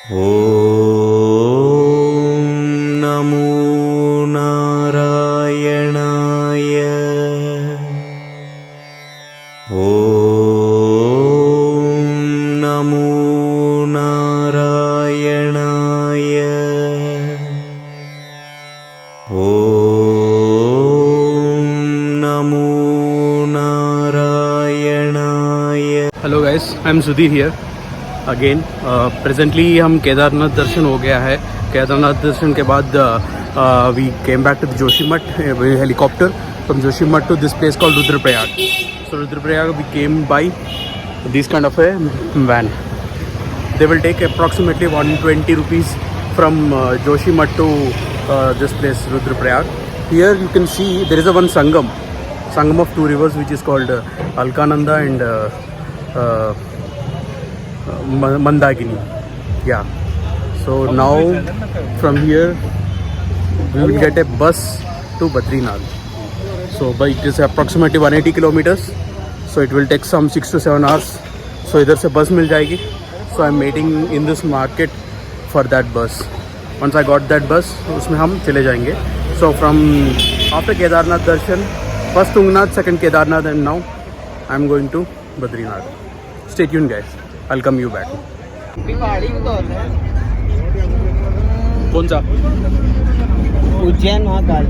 ॐ नमो नारायणाय। ॐ नमो नारायणाय। ॐ नमो नारायणाय। Hello guys, I am Sudhir here again. Presently हम केदारनाथ दर्शन हो गया है। केदारनाथ दर्शन के बाद we came back to the Joshimath helicopter from Joshimath to this place called Rudraprayag. So Rudraprayag we came by this kind of a van. They will take approximately 120 rupees from Joshimath to this place Rudraprayag. Here you can see there is a one Sangam of two rivers which is called Alkananda and Mandagini. Yeah. So now from here we will get a bus to Badrinath. So by it is approximately 180 kilometers. So it will take some 6 to 7 hours. So इधर से बस मिल जाएगी. So I'm waiting in this market for that bus. Once I got that bus, उसमें हम चले जाएंगे. So from after Kedarnath darshan, first Tungnath, second Kedarnath, and now I'm going to Badrinath. Stay tuned, guys. I'll come you back. कौन सा? Ujjain Mahakal.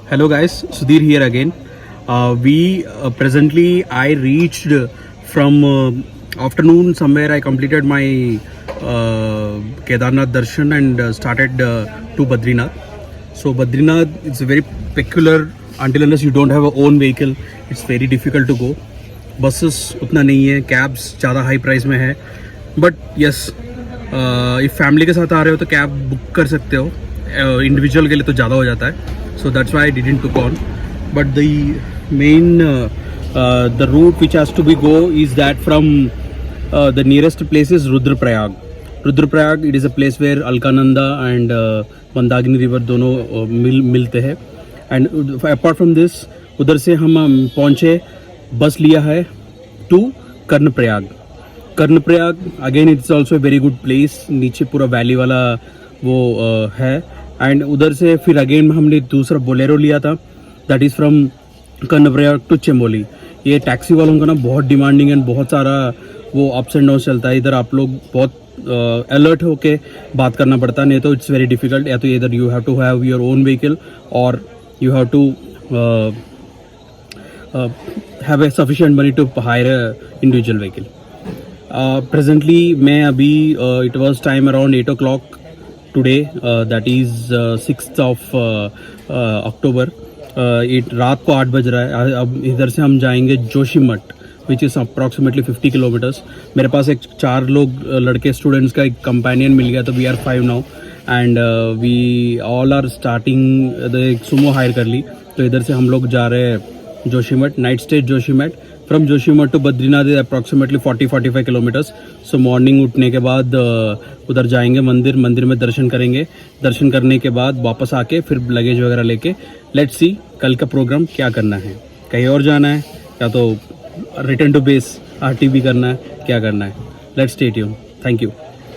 Hello guys, Sudhir here again. Presently I reached from afternoon somewhere. I completed my Kedarnath darshan and started to Badrinath. So Badrinath is very peculiar. Until unless you don't have a own vehicle, it's very difficult to go. Buses उतना नहीं है, cabs ज़्यादा high price में है. But yes, if family के साथ आ रहे हो तो cab book कर सकते हो. Individual के लिए तो ज़्यादा हो जाता है. So that's why I didn't took on. But the main the route which has to be go is that from the nearest place is Rudraprayag. Rudraprayag, it is a place where Alkananda and Mandagini river दोनों मिलते हैं. And apart from this, उधर से हम पहुँचे, बस लिया है to Karnaprayag. Karnaprayag again it's also a very good place. नीचे पूरा वैली वाला वो है. एंड उधर से फिर अगेन हमने दूसरा बोलेरो लिया था, that is from Karnaprayag to Chamoli. ये टैक्सी वालों का ना बहुत डिमांडिंग एंड बहुत सारा वो अप्स एंड डाउन चलता है इधर. आप लोग बहुत अलर्ट होके बात करना पड़ता, नहीं तो इट्स वेरी डिफिकल्ट. या तो इधर you have to have your own vehicle और you have to have a sufficient money to hire a individual vehicle. Presently मैं अभी it was time around 8 o'clock today, that is 6th of October. रात को 8 बज रहा है. अब इधर से हम जाएंगे Joshimath which is approximately 50 kilometres. मेरे पास एक 4 लोग लड़के स्टूडेंट्स का एक कंपेनियन मिल गया, तो we are 5 now and we all are starting. एक सुमो हायर कर ली, तो इधर से हम लोग जा रहे हैं Joshimath, night stay Joshimath. From Joshimath to Badrinath is approximately 40-45 kilometres. So morning उठने के बाद उधर जाएंगे मंदिर में दर्शन करेंगे. दर्शन करने के बाद वापस आके फिर लगेज वगैरह लेके लेट्स सी कल का प्रोग्राम क्या करना है. कहीं और जाना है या तो रिटर्न टू बेस आरटीबी करना है, क्या करना है. Let's stay tune. Thank you.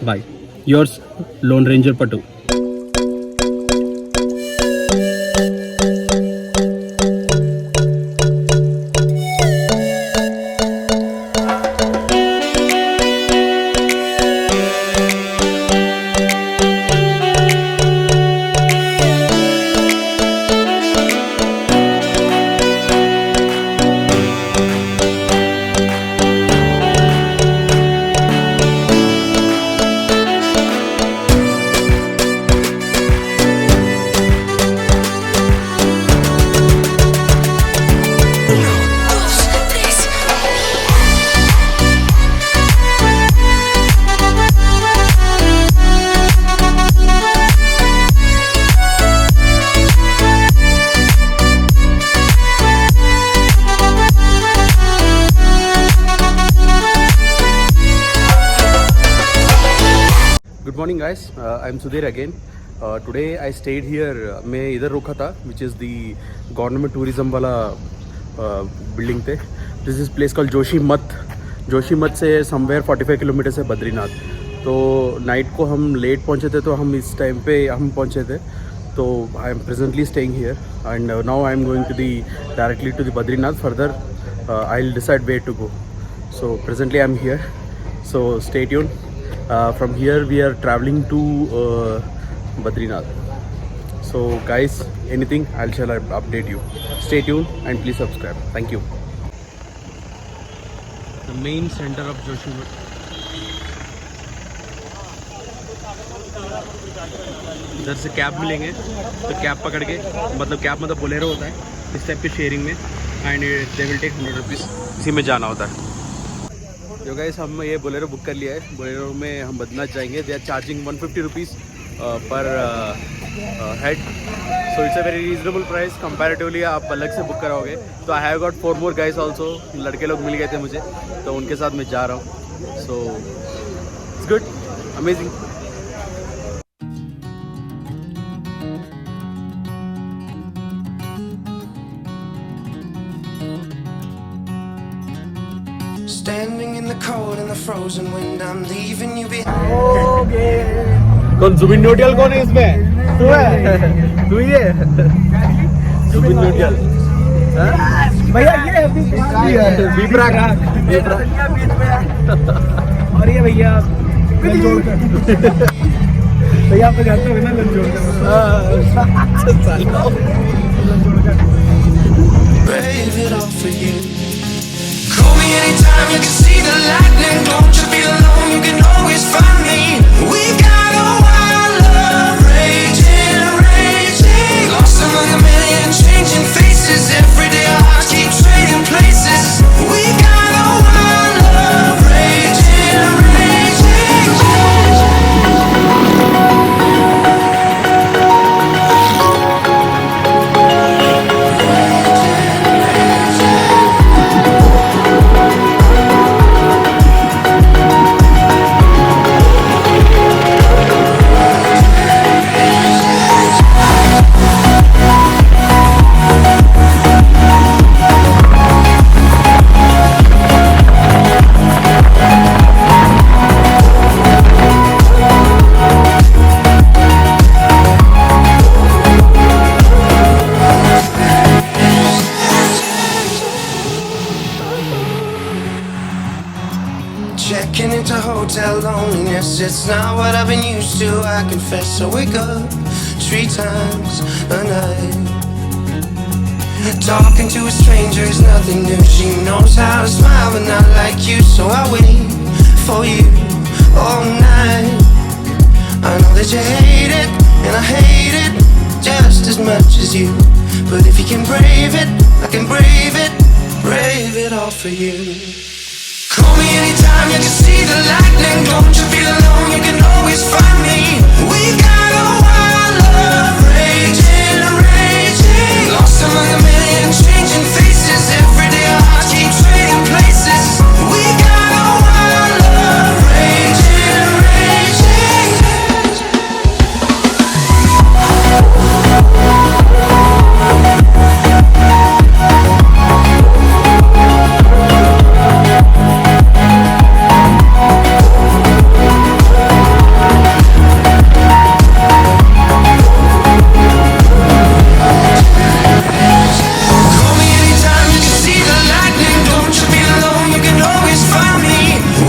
Bye. Yours lone ranger पटू. Good morning guys, I am Sudhir again. Today I stayed here. मैं इधर रुका था which is the government tourism वाला बिल्डिंग थे. This is place call Joshimath. Joshimath से समवेयर 45 किलोमीटर है बद्रीनाथ. तो नाइट को हम लेट पहुंचे थे, तो हम इस टाइम पे हम पहुंचे थे. तो I am presently staying here and now I am going to the directly to the Badrinath. Further I will decide where to go. So presently I am here, so stay tune. From here we are traveling to Badrinath. So guys, anything I'll shall update you. Stay tuned and please subscribe. Thank you. The main center of Joshimठ. इधर से cab मिलेंगे, तो cab पकड़ के, मतलब cab मतलब Bolero होता है इस टाइप के शेयरिंग में, and they will take 100 rupees. इसी में जाना होता है. जो गाइस हम ये बोलेरो बुक कर लिया है. बोलेरो में हम बद्रीनाथ जाएंगे. दे आर चार्जिंग 150 रुपीज़ पर head. So it's a very reasonable price comparatively. आप अलग से बुक कराओगे तो I have got 4 more guys also. लड़के लोग मिल गए थे मुझे, तो उनके साथ मैं जा रहा हूँ. So it's good, amazing. Standing in the cold and the frozen wind, I'm leaving you behind. कौन जुबिन नोटियाल कौन है इसमें? तू है, तू ही है. जुबिन नोटियाल भैया. ये बीपरा का और ये भैया भैया आप तो जानते हो ना लंजोड़. Brave it all for you. Call me anytime, you can see the lightning. Don't you feel alone, you can always find me. We got a wild love raging, raging. Lost among a million changing faces. Every day our hearts keep trading places. We got a wild love raging, raging. checking into hotel loneliness. It's not what I've been used to, I confess. I wake up 3 times a night. Talking to a stranger is nothing new. She knows how to smile but not like you. So I wait for you all night. I know that you hate it, and I hate it just as much as you. But if you can brave it, I can brave it. Brave it all for you. Call me anytime you can see the lightning. Don't you feel alone, you can always find me. We got a wild love raging, raging. Lost among a million changing faces. Every day our hearts keep trading places. We got a wild love raging, raging. Call me anytime you can see the lightning. Don't you feel alone, you can always find me.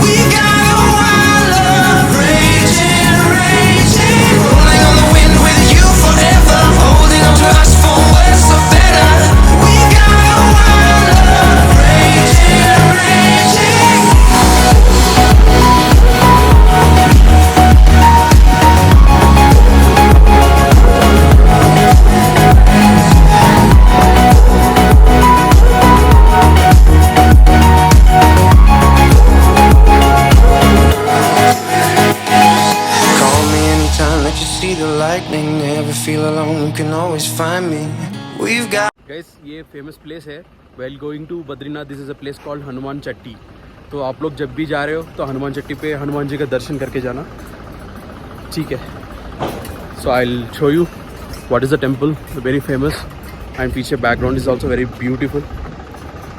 We got a wild love raging, raging. Rolling on the wind with you forever. Holding on to us for worse or better. We got a wild love raging, raging. Call me anytime that you see the lightning. Never feel alone, you can always find me. We've got guys ये famous place है well going to Badrinath. This is a place called Hanuman Chatti. तो आप लोग जब भी जा रहे हो तो हनुमान चट्टी पे हनुमान जी का दर्शन करके जाना, ठीक है. So I will show you what is the temple, very famous. And पीछे background is also very beautiful.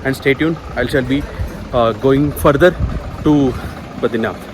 And stay tune, I shall be going further to Badrinath.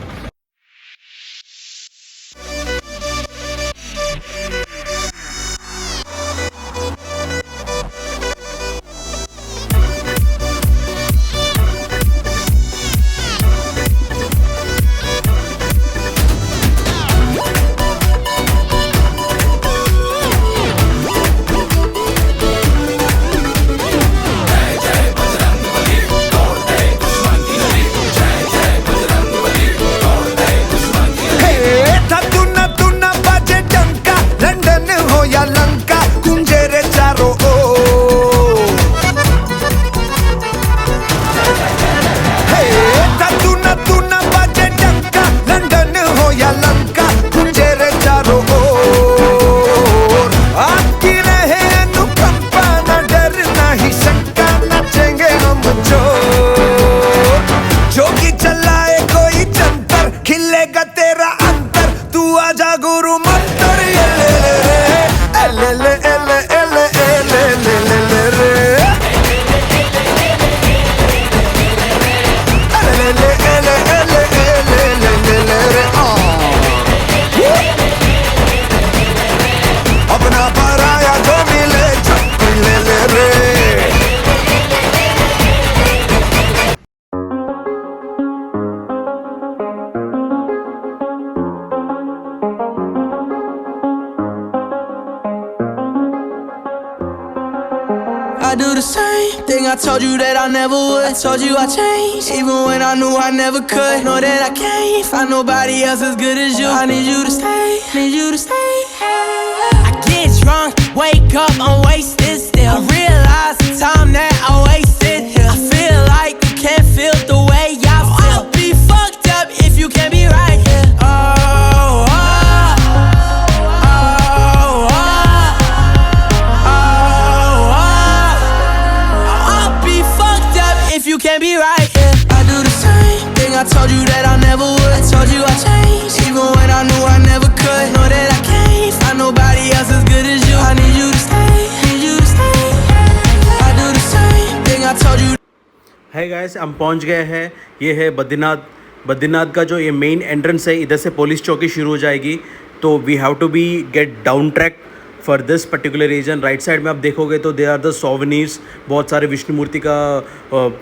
I do the same thing I told you that I never would. I told you I changed, even when I knew I never could. Know that I can't find nobody else as good as you. I need you to stay, need you to stay. I get drunk, wake up, I'm wasted still. I realize the time that I wasted here. I feel like you can't feel the way I feel. I'll be fucked up if you can't be right here. You can't be right here. I do the same thing I told you that I never would. I told you I changed, even when I knew I never could. Know that I can't find nobody else as good as you. I need you to stay, need you to stay. I do the same thing I told you. है guys, हम पहुंच गए हैं. ये है बद्रीनाथ. बद्रीनाथ का जो ये मेन एंट्रेंस है, इधर से पुलिस चौकी शुरू हो जाएगी. तो we have to be get down track for this particular region. Right side में आप देखोगे तो दे आर द सोवनीर्स, बहुत सारे विष्णु मूर्ति का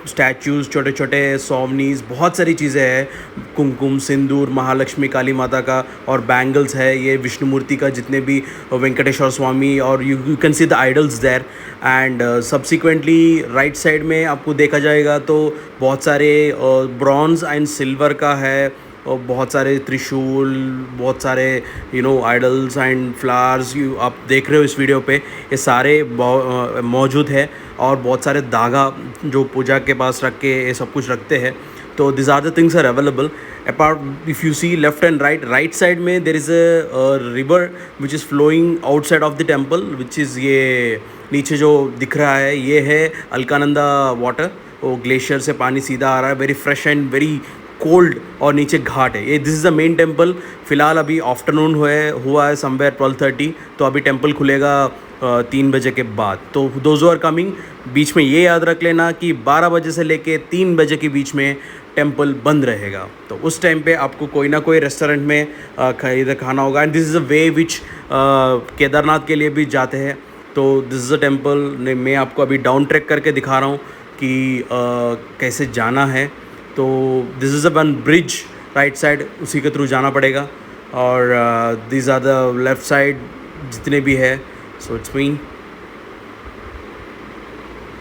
स्टैचूज़, छोटे छोटे सोवनीर्स, बहुत सारी चीज़ें हैं, कुमकुम, सिंदूर, महालक्ष्मी, काली माता का, और बैंगल्स है, ये विष्णु मूर्ति का जितने भी वेंकटेश्वर स्वामी, और you can see the idols there. And subsequently right side में आपको देखा जाएगा तो बहुत सारे ब्रॉन्ज एंड सिल्वर का है, और बहुत सारे त्रिशूल, बहुत सारे आइडल्स एंड फ्लावर्स आप देख रहे हो इस वीडियो पे, ये सारे मौजूद है, और बहुत सारे धागा जो पूजा के पास रख के ये सब कुछ रखते हैं। तो this are the things are available. Apart if you see left and right side में there is a river which is flowing outside of the temple, which is ये नीचे जो दिख रहा है ये है अलकानंदा वाटर। वो ग्लेशियर से पानी सीधा आ रहा है, very fresh and very cold, और नीचे घाट है। ये this is the main temple. फ़िलहाल अभी आफ्टरनून हुआ है समवेयर 12:30, तो अभी टेम्पल खुलेगा 3 बजे के बाद। तो दोज आर कमिंग, बीच में ये याद रख लेना कि 12 बजे से लेके 3 बजे के बीच में टेम्पल बंद रहेगा। तो उस टाइम पे आपको कोई ना कोई रेस्टोरेंट में इधर खाना होगा। एंड दिस इज़ अ वे विच केदारनाथ के लिए भी जाते हैं। तो दिस इज़ अ टेम्पल, मैं आपको अभी डाउन ट्रैक करके दिखा रहा हूँ कि कैसे जाना है। तो this is a one bridge right side, उसी के थ्रू जाना पड़ेगा, और this are the left side जितने भी है। सो इट्स मी,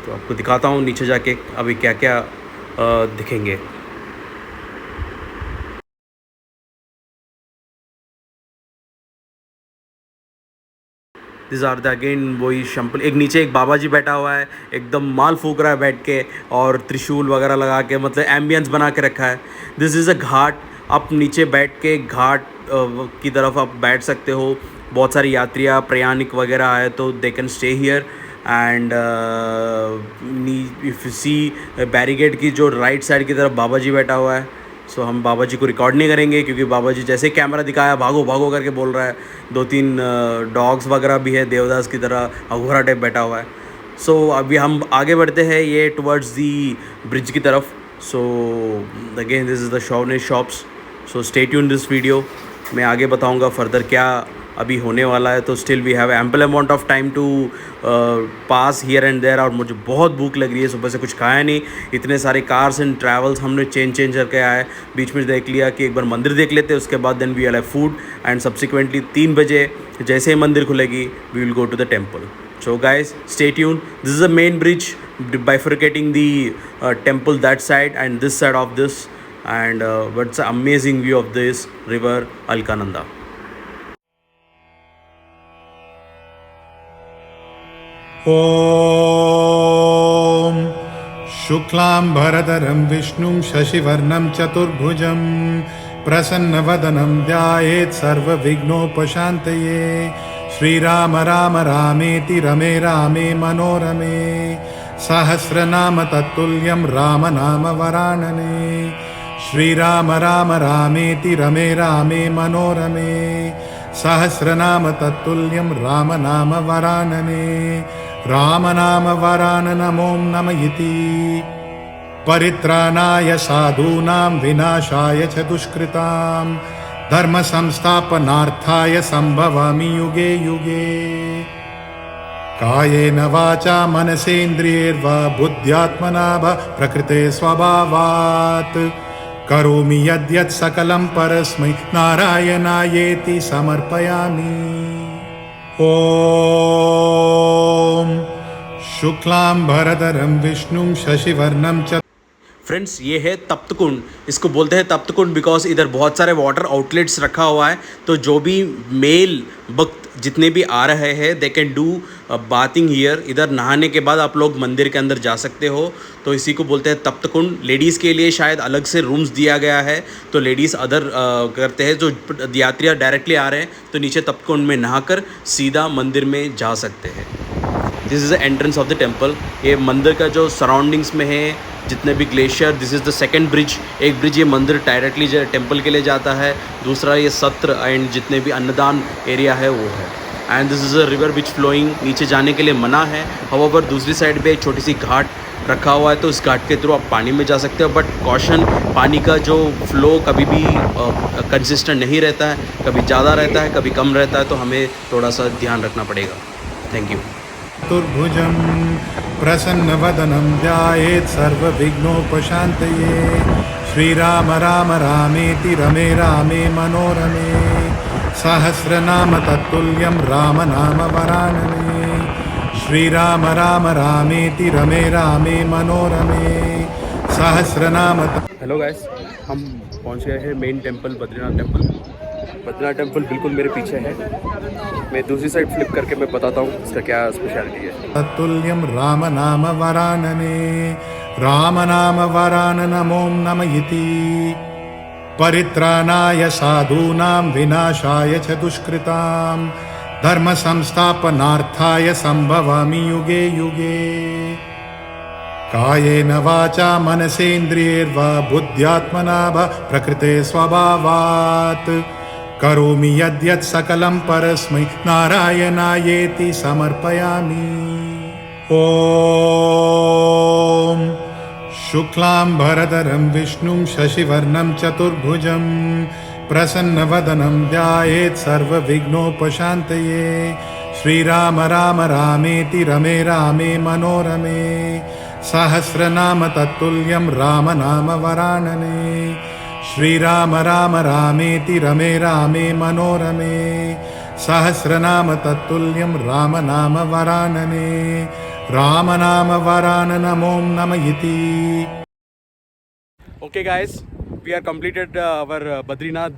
तो आपको दिखाता हूँ नीचे जाके अभी क्या क्या दिखेंगे। दिस आर द अगेन वही शंपल। एक नीचे एक बाबा जी बैठा हुआ है, एकदम माल फूक रहा है बैठ के, और त्रिशूल वगैरह लगा के, मतलब एम्बियंस बना के रखा है। दिस इज़ अ घाट, आप नीचे बैठ के घाट की तरफ आप बैठ सकते हो। बहुत सारी यात्रियाँ, प्रयाणिक वगैरह आए तो they can stay here. And if you see barricade की जो राइट साइड की तरफ बाबा जी बैठा हुआ है। सो हम बाबा जी को रिकॉर्ड नहीं करेंगे, क्योंकि बाबा जी जैसे कैमरा दिखाया भागो भागो करके बोल रहा है। 2-3 डॉग्स वगैरह भी है, देवदास की तरह अघोरा टाइप बैठा हुआ है। सो अभी हम आगे बढ़ते हैं ये टुवर्ड्स दी ब्रिज की तरफ। So again this is the souvenir shops. So stay tune this video, मैं आगे बताऊंगा फर्दर क्या अभी होने वाला है। तो still we have ample amount of time to pass here and there. और मुझे बहुत भूख लग रही है, सुबह से कुछ खाया नहीं, इतने सारे कार्स एंड ट्रैवल्स हमने चेंज करके आए। बीच में देख लिया कि एक बार मंदिर देख लेते हैं, उसके बाद then we will have food, and subsequently 3 बजे जैसे ही मंदिर खुलेगी we will go to the temple. So guys, stay tuned. This is the main bridge bifurcating the temple that side and this side of this, and what's an amazing view of this river Alkananda. ॐ शुक्लाम्बरधरं विष्णुं शशिवर्णं चतुर्भुजं प्रसन्नवदनं ध्यायेत् सर्वविघ्नोपशान्तये। श्रीराम राम रामेति रमे रामे मनोरमे सहस्रनाम तत्तुल्यं रामनाम वरानने। श्रीराम राम रामेति रमे रामे मनोरमे सहस्रनाम तत्तुल्यं रामनाम वरानने। रामनाम वराननमों नम इति। परित्राणाय साधूनां विनाशाय च दुष्कृतां धर्म संस्थापनार्थाय संभवामि युगे युगे। कायेन वाचा मनसेन्द्रियैर्वा बुद्ध्यात्मना वा प्रकृते स्वभावात् करोमि यद्यत् सकलं परस्मै नारायणायेति समर्पयामि। ॐ शुक्लाम्बरधरं विष्णुं शशिवर्णं च। फ्रेंड्स, ये है तप्त कुंड। इसको बोलते हैं तप्त कुंड बिकॉज इधर बहुत सारे वाटर आउटलेट्स रखा हुआ है। तो जो भी मेल भक्त जितने भी आ रहे हैं they can do bathing here. इधर नहाने के बाद आप लोग मंदिर के अंदर जा सकते हो। तो इसी को बोलते हैं तप्त कुंड। लेडीज़ के लिए शायद अलग से रूम्स दिया गया है, तो लेडीज़ अदर करते हैं। जो यात्रियाँ डायरेक्टली आ रहे हैं तो नीचे तप्त कुंड में नहाकर सीधा मंदिर में जा सकते हैं। This is the entrance of the temple. ये मंदिर का जो सराउंडिंग्स में है जितने भी glacier, this is the second bridge. एक ब्रिज ये मंदिर डायरेक्टली टेम्पल के लिए जाता है, दूसरा ये सत्र एंड जितने भी अन्नदान एरिया है वो है। And this is a river which flowing, नीचे जाने के लिए मना है। हाउएवर दूसरी साइड पे एक छोटी सी घाट रखा हुआ है, तो इस घाट के थ्रू आप पानी में जा सकते हो। बट कॉशन, पानी का जो फ्लो कभी भी कंसिस्टेंट नहीं रहता है, कभी ज़्यादा रहता है, कभी कम रहता है, तो हमें थोड़ा सा ध्यान रखना पड़ेगा। Thank you. चतुर्भुजं प्रसन्नवदनं ध्यायेत् सर्वविघ्नोपशान्तये। श्रीराम राम रामेति रमे रामे मनोरमे। सहस्रनाम तत्तुल्यं राम नाम वरानने। श्रीराम राम रामेति रमे रामे मनोरमे। सहस्रनाम हेलो गाइस, हम पहुंच गए हैं main temple, Badrinath temple. Badrinath temple बिल्कुल मेरे पीछे है। मैं दूसरी साइड फ्लिप करके मैं बताता हूँ इसका क्या स्पेशलिटी है। तत्तुल्यं राम नाम वरानने। राम नाम वराननमों नम इति। परित्राणाय साधूनां विनाशाय च दुष्कृतां। धर्म संस्थापनार्थाय संभवामि युगे युगे। कायेन वाचा मनसेन्द्रियैर्वा बुद्ध्यात्मना वा प्रकृते स्वभावात् करोमि यद्यत् सकलं परस्मै नारायणायेति समर्पयामि। ॐ शुक्लाम्बरधरं विष्णुं शशिवर्णं चतुर्भुजं प्रसन्नवदनं ध्यायेत् सर्वविघ्नोपशान्तये। श्रीराम राम रामेति रमे रामे मनोरमे। सहस्रनाम तत्तुल्यं राम नाम वरानने। श्रीराम राम रामेति रमे रामे मनोरमे। सहस्रनाम तत्तुल्यं राम नाम वरानने। राम नाम वराननमों नम इति। Okay guys, we are completed our Badrinath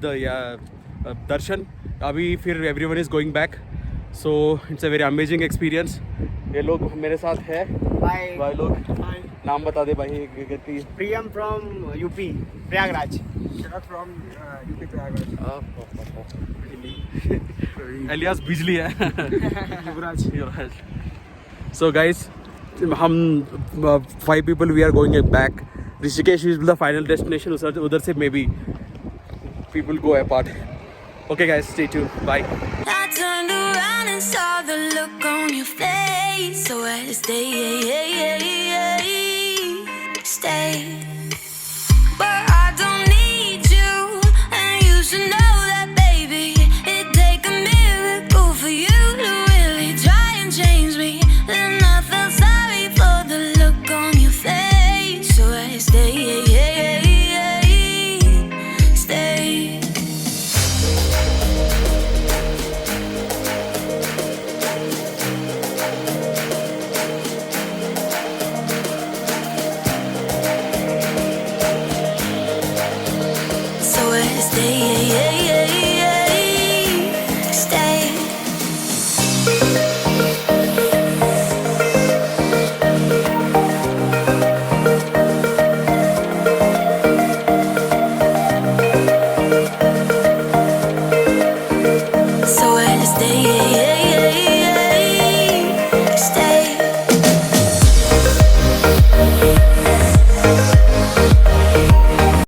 darshan. अभी फिर everyone is going back, so it's a very amazing experience. ये लोग मेरे साथ है, भाई लोग। नाम बता दे भाई। Priyam from UP Prayagraj. Sharad from UP Prayagraj. Alias Bijli है। युवराज। So guys, हम 5 people we are going back. Rishikesh is the final destination. उधर से maybe people go apart. Okay guys, stay tuned. Bye. I turned around and saw the look on your face. So I stay. But I don't need you, and you should know that, baby. It'd take a miracle for you to really try and change me. Then I felt sorry for the look on your face. So I stay. So I stay.